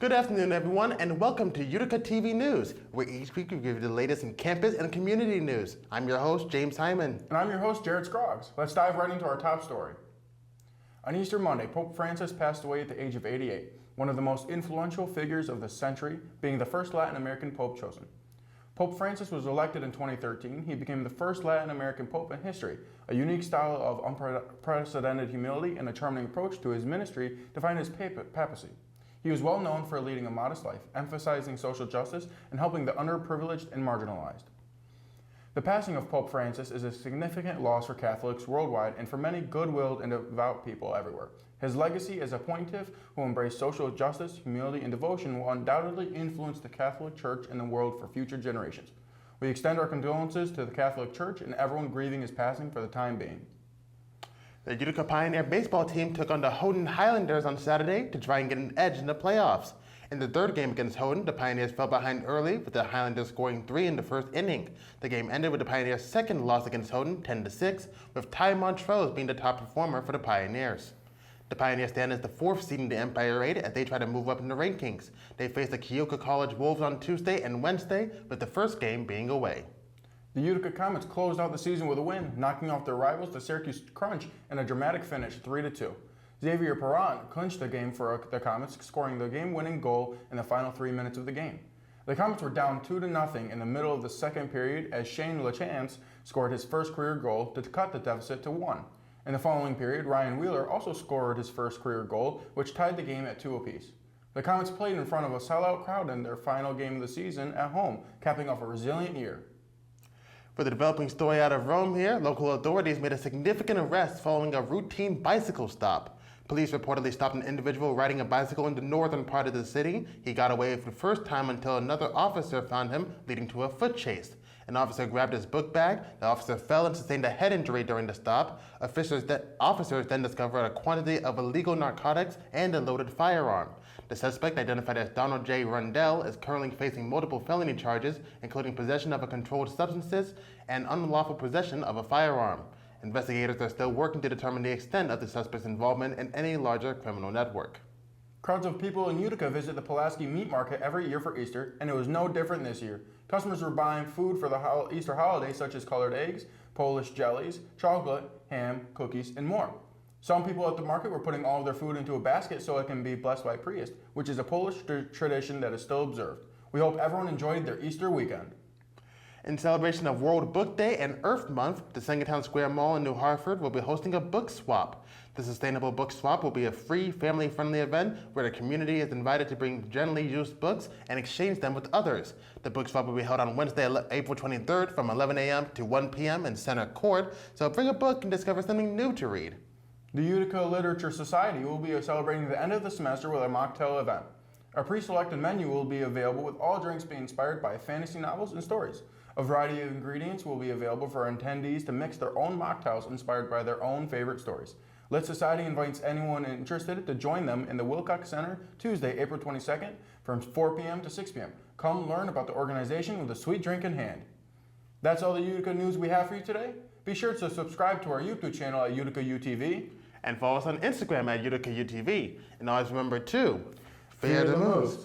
Good afternoon, everyone, and welcome to UticaTV News, where each week we give you the latest in campus and community news. I'm your host, James Hyman. And I'm your host, Jared Scroggs. Let's dive right into our top story. On Easter Monday, Pope Francis passed away at the age of 88, one of the most influential figures of the century, being the first Latin American pope chosen. Pope Francis was elected in 2013. He became the first Latin American pope in history. A unique style of unprecedented humility and a charming approach to his ministry defined his papacy. He was well known for leading a modest life, emphasizing social justice and helping the underprivileged and marginalized. The passing of Pope Francis is a significant loss for Catholics worldwide and for many good-willed and devout people everywhere. His legacy as a pontiff who embraced social justice, humility, and devotion will undoubtedly influence the Catholic Church and the world for future generations. We extend our condolences to the Catholic Church and everyone grieving his passing for the time being. The Utica Pioneer baseball team took on the Houghton Highlanders on Saturday to try and get an edge in the playoffs. In the third game against Houghton, the Pioneers fell behind early, with the Highlanders scoring 3 in the first inning. The game ended with the Pioneers' second loss against Houghton, 10-6, with Ty Montrose being the top performer for the Pioneers. The Pioneers stand as the 4th seed in the Empire 8 as they try to move up in the rankings. They face the Keokuk College Wolves on Tuesday and Wednesday, with the first game being away. The Utica Comets closed out the season with a win, knocking off their rivals, the Syracuse Crunch, in a dramatic finish 3-2. Xavier Perron clinched the game for the Comets, scoring the game-winning goal in the final 3 minutes of the game. The Comets were down 2-0 in the middle of the second period as Shane LaChance scored his first career goal to cut the deficit to 1. In the following period, Ryan Wheeler also scored his first career goal, which tied the game at 2 apiece. The Comets played in front of a sellout crowd in their final game of the season at home, capping off a resilient year. For the developing story out of Rome here, local authorities made a significant arrest following a routine bicycle stop. Police reportedly stopped an individual riding a bicycle in the northern part of the city. He got away for the first time until another officer found him, leading to a foot chase. An officer grabbed his book bag. The officer fell and sustained a head injury during the stop. Officers then discovered a quantity of illegal narcotics and a loaded firearm. The suspect, identified as Donald J. Rundell, is currently facing multiple felony charges, including possession of controlled substances and unlawful possession of a firearm. Investigators are still working to determine the extent of the suspect's involvement in any larger criminal network. Crowds of people in Utica visit the Pulaski Meat Market every year for Easter, and it was no different this year. Customers were buying food for the Easter holiday, such as colored eggs, Polish jellies, chocolate, ham, cookies, and more. Some people at the market were putting all of their food into a basket so it can be blessed by priest, which is a Polish tradition that is still observed. We hope everyone enjoyed their Easter weekend. In celebration of World Book Day and Earth Month, the Sangertown Square Mall in New Hartford will be hosting a book swap. The Sustainable Book Swap will be a free, family-friendly event where the community is invited to bring generally used books and exchange them with others. The book swap will be held on Wednesday, April 23rd from 11 a.m. to 1 p.m. in Center Court, so bring a book and discover something new to read. The Utica Literature Society will be celebrating the end of the semester with a mocktail event. A pre-selected menu will be available with all drinks being inspired by fantasy novels and stories. A variety of ingredients will be available for attendees to mix their own mocktails inspired by their own favorite stories. Lit Society invites anyone interested to join them in the Wilcox Center Tuesday, April 22nd from 4 p.m. to 6 p.m. Come learn about the organization with a sweet drink in hand. That's all the Utica news we have for you today. Be sure to subscribe to our YouTube channel at UticaTV. And follow us on Instagram at UticaUTV. And always remember to fear the most.